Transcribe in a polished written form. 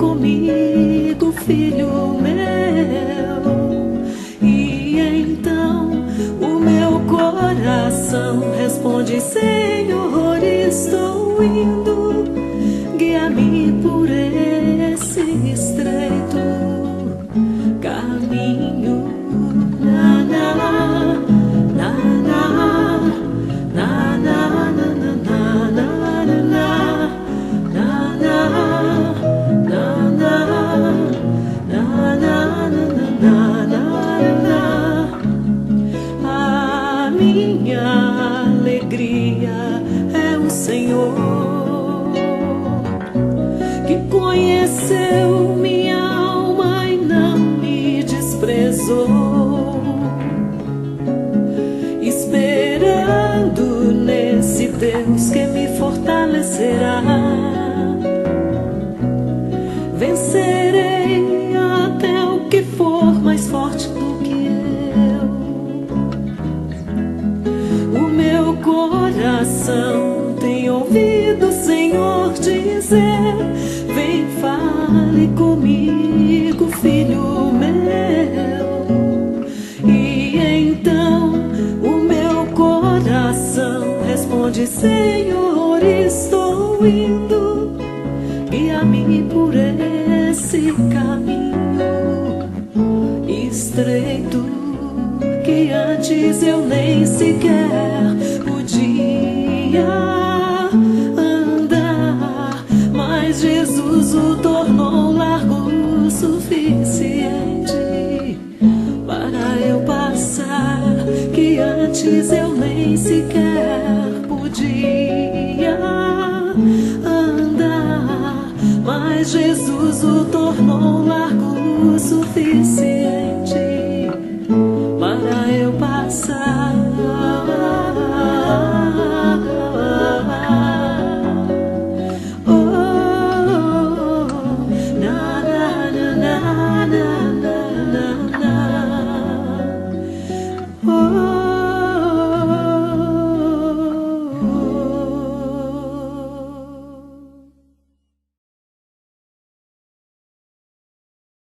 comigo, filho meu. E então o meu coração responde: Senhor, estou indo, guia-me por esse estreito caminho. Na, na, na, na, na, na, na, na, na, na. A minha alegria é o Senhor, que conheceu minha alma e não me desprezou, esperando nesse Deus que me fortalecerá. Vencerei até o que for mais forte do que eu. O meu coração tem ouvido o Senhor dizer: vem, fale comigo, filho meu. E então o meu coração responde: Senhor, estou indo, guia-me por esse caminho estreito que antes eu nem sequer podia andar, mas Jesus o tornou largo o suficiente para eu passar, que antes eu nem sequer podia andar, mas Jesus o tornou